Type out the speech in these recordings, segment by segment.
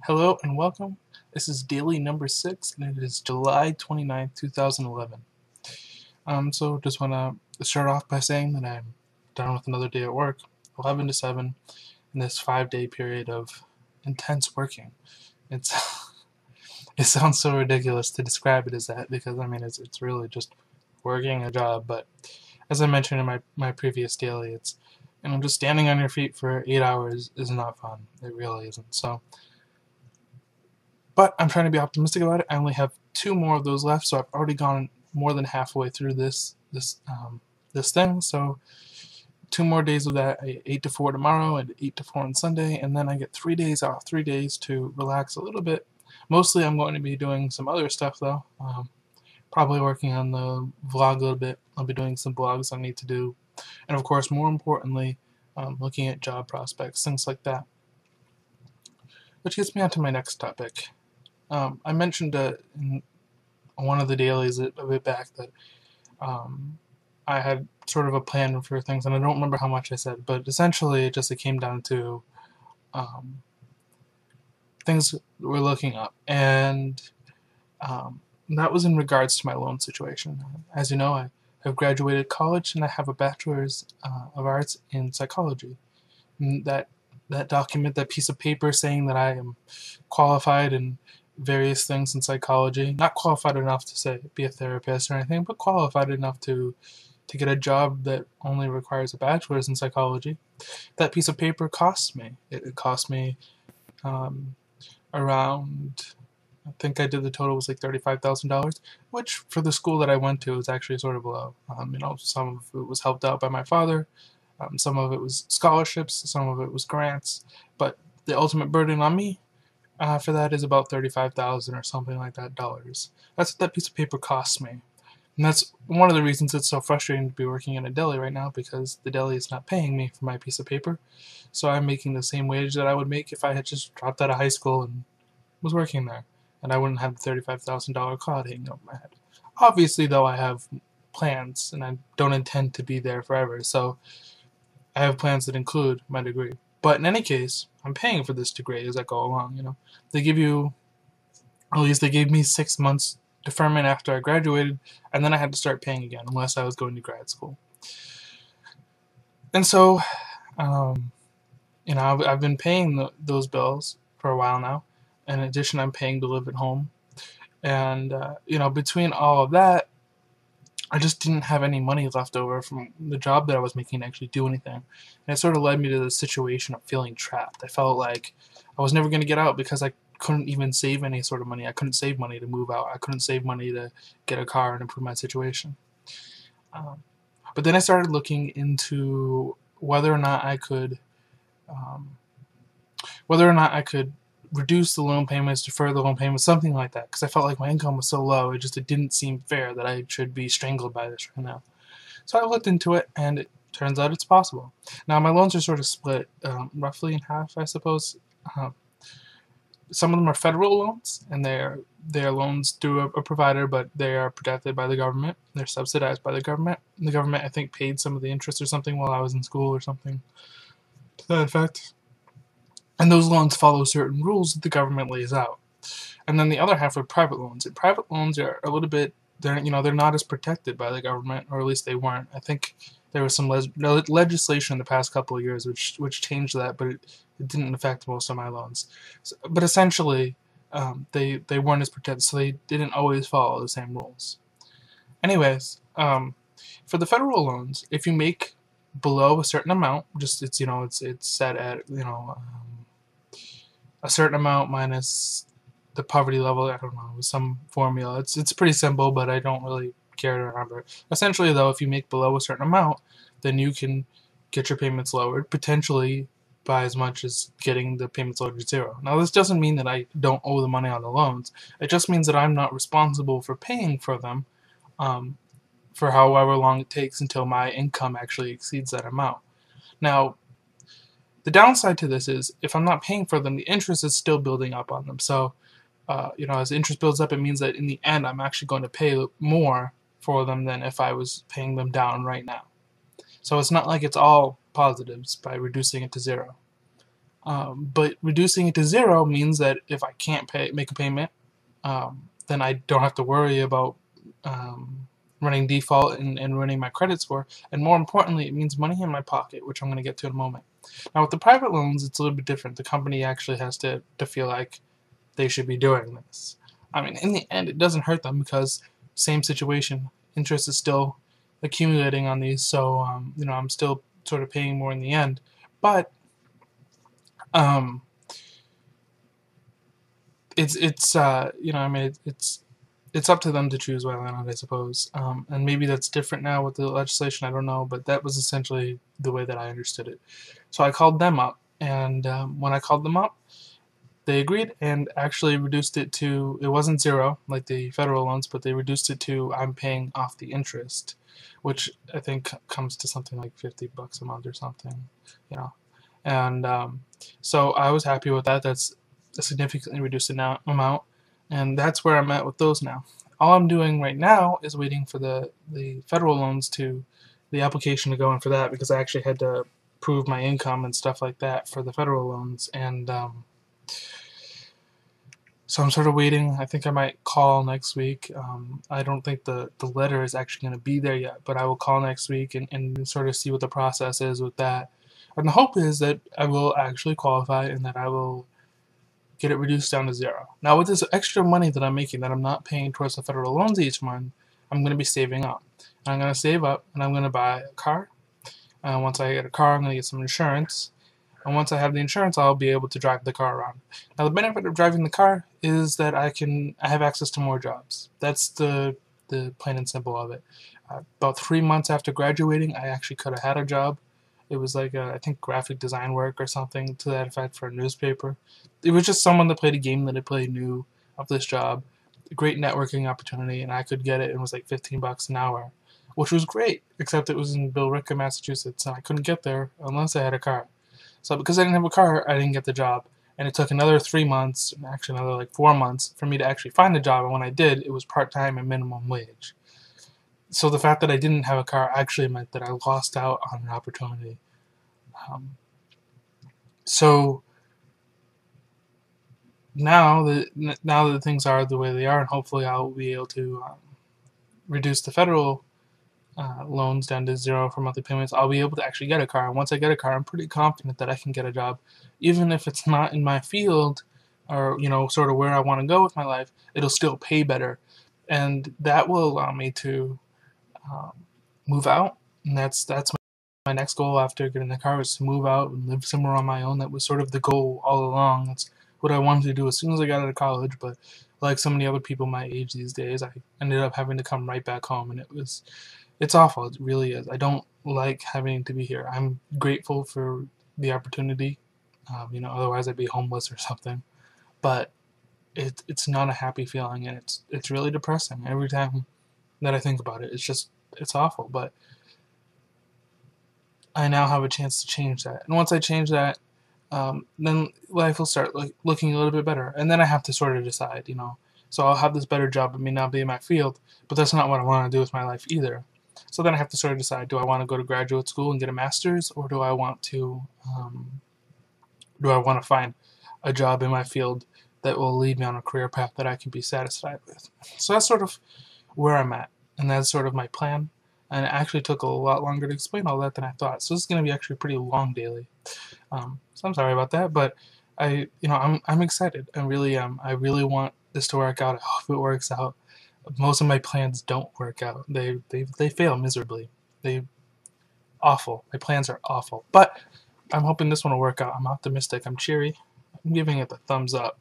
Hello and welcome. This is daily number 6 and it is July 29th, 2011. So just want to start off by saying that I'm done with another day at work, 11 to 7, in this 5-day period of intense working. It's it sounds so ridiculous to describe it as that because I mean it's really just working a job, but as I mentioned in my previous daily, it's just standing on your feet for 8 hours is not fun. It really isn't. But I'm trying to be optimistic about it. I only have 2 more of those left, so I've already gone more than halfway through this thing. So 2 more days of that, 8 to 4 tomorrow and 8 to 4 on Sunday, and then I get 3 days off, 3 days to relax a little bit. Mostly I'm going to be doing some other stuff though. Probably working on the vlog a little bit. I'll be doing some blogs I need to do, and of course, more importantly, looking at job prospects, things like that. Which gets me on to my next topic. I mentioned in one of the dailies a bit back that I had sort of a plan for things, and I don't remember how much I said, but essentially it came down to things we're looking up, and that was in regards to my loan situation. As you know, I have graduated college and I have a bachelor's of arts in psychology. And that document, that piece of paper saying that I am qualified in various things in psychology, not qualified enough to say be a therapist or anything, but qualified enough to get a job that only requires a bachelor's in psychology. That piece of paper cost me. It cost me around, I think I did the total was like $35,000, which for the school that I went to was actually sort of low. Some of it was helped out by my father, some of it was scholarships, some of it was grants, but the ultimate burden on me for that is about $35,000 or something like that dollars. That's what that piece of paper costs me. And that's one of the reasons it's so frustrating to be working in a deli right now, because the deli is not paying me for my piece of paper. So I'm making the same wage that I would make if I had just dropped out of high school and was working there. And I wouldn't have the $35,000 cloud hanging over my head. Obviously, though, I have plans, and I don't intend to be there forever. So I have plans that include my degree. But in any case, I'm paying for this degree as I go along. They give you, at least they gave me 6 months deferment after I graduated, and then I had to start paying again unless I was going to grad school. And so, I've been paying those bills for a while now. In addition, I'm paying to live at home. And, between all of that, I just didn't have any money left over from the job that I was making to actually do anything. And it sort of led me to the situation of feeling trapped. I felt like I was never going to get out because I couldn't even save any sort of money. I couldn't save money to move out. I couldn't save money to get a car and improve my situation. But then I started looking into whether or not I could reduce the loan payments, defer the loan payments, something like that, because I felt like my income was so low, it didn't seem fair that I should be strangled by this right now. So I looked into it, and it turns out it's possible. Now, my loans are sort of split roughly in half, I suppose. Some of them are federal loans, and they're loans through a provider, but they are protected by the government. They're subsidized by the government. The government, I think, paid some of the interest or something while I was in school or something to that effect. And those loans follow certain rules that the government lays out. And then the other half are private loans. And private loans are a little bit, they're not as protected by the government, or at least they weren't. I think there was some legislation in the past couple of years which changed that, but it didn't affect most of my loans. But essentially, they weren't as protected, so they didn't always follow the same rules. Anyways, for the federal loans, if you make below a certain amount, it's set at a certain amount minus the poverty level. I don't know, some formula. It's pretty simple, but I don't really care to remember. Essentially, though, if you make below a certain amount, then you can get your payments lowered, potentially by as much as getting the payments lowered to zero. Now, this doesn't mean that I don't owe the money on the loans. It just means that I'm not responsible for paying for them for however long it takes until my income actually exceeds that amount. Now, the downside to this is if I'm not paying for them, the interest is still building up on them. So, as interest builds up, it means that in the end, I'm actually going to pay more for them than if I was paying them down right now. So it's not like it's all positives by reducing it to zero. But reducing it to 0 means that if I can't make a payment, then I don't have to worry about running default and running my credit score. And more importantly, it means money in my pocket, which I'm going to get to in a moment. Now, with the private loans, it's a little bit different. The company actually has to feel like they should be doing this. I mean, in the end, it doesn't hurt them because same situation. Interest is still accumulating on these, so I'm still sort of paying more in the end. But um, it's I mean it's up to them to choose whether or not, I suppose. And maybe that's different now with the legislation. I don't know, but that was essentially the way that I understood it. So I called them up, and when I called them up, they agreed and actually reduced it to, it wasn't 0 like the federal loans, but they reduced it to I'm paying off the interest, which I think comes to something like $50 a month or something, you know. And so I was happy with that. That's a significantly reduced amount, and that's where I'm at with those now. All I'm doing right now is waiting for the federal loans the application to go in for that, because I actually had to prove my income and stuff like that for the federal loans, and so I'm sort of waiting. I think I might call next week. I don't think the letter is actually going to be there yet, but I will call next week and sort of see what the process is with that. And the hope is that I will actually qualify and that I will get it reduced down to 0. Now, with this extra money that I'm making that I'm not paying towards the federal loans each month, I'm going to be saving up. And I'm going to save up and I'm going to buy a car. Once I get a car, I'm going to get some insurance. And once I have the insurance, I'll be able to drive the car around. Now, the benefit of driving the car is that I have access to more jobs. That's the plain and simple of it. About 3 months after graduating, I actually could have had a job. It was like I think graphic design work or something to that effect for a newspaper. It was just someone that played a game that I played knew of this job. A great networking opportunity, and I could get it. It was like $15 an hour, which was great, except it was in Billerica, Massachusetts, and I couldn't get there unless I had a car. So because I didn't have a car, I didn't get the job. And it took another 3 months, actually another like 4 months, for me to actually find a job. And when I did, it was part-time and minimum wage. So the fact that I didn't have a car actually meant that I lost out on an opportunity. So now that things are the way they are, and hopefully I'll be able to reduce the federal loans down to 0 for monthly payments, I'll be able to actually get a car. And once I get a car, I'm pretty confident that I can get a job, even if it's not in my field or sort of where I want to go with my life. It'll still pay better, and that will allow me to move out. And that's my next goal after getting the car, is to move out and live somewhere on my own. That was sort of the goal all along. That's what I wanted to do as soon as I got out of college. But like so many other people my age these days, I ended up having to come right back home, and it's awful. It really is. I don't like having to be here. I'm grateful for the opportunity. Otherwise I'd be homeless or something. But it's not a happy feeling, and it's really depressing every time that I think about it. It's awful. But I now have a chance to change that, and once I change that, then life will start looking a little bit better. And then I have to sort of decide. So I'll have this better job. It may not be in my field, but that's not what I want to do with my life either. So then I have to sort of decide: do I want to go to graduate school and get a master's, or do I want to find a job in my field that will lead me on a career path that I can be satisfied with? So that's sort of where I'm at, and that's sort of my plan. And it actually took a lot longer to explain all that than I thought. So this is going to be actually pretty long daily. So I'm sorry about that, but I'm excited. I really am. I really want this to work out. I hope it works out. Most of my plans don't work out. They fail miserably. Awful. My plans are awful. But I'm hoping this one will work out. I'm optimistic. I'm cheery. I'm giving it the thumbs up.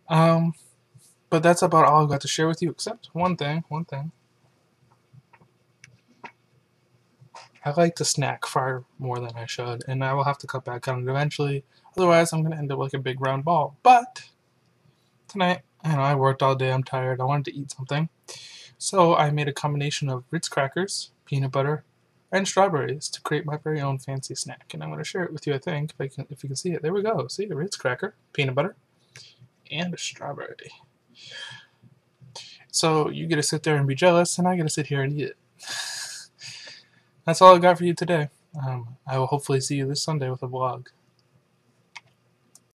But that's about all I've got to share with you, except one thing. I like to snack far more than I should, and I will have to cut back on it eventually. Otherwise, I'm going to end up like a big round ball. But tonight, I worked all day. I'm tired. I wanted to eat something. So I made a combination of Ritz crackers, peanut butter, and strawberries to create my very own fancy snack. And I'm going to share it with you, I think, if you can see it. There we go. See, a Ritz cracker, peanut butter, and a strawberry. So you get to sit there and be jealous, and I get to sit here and eat it. That's all I got for you today. I will hopefully see you this Sunday with a vlog.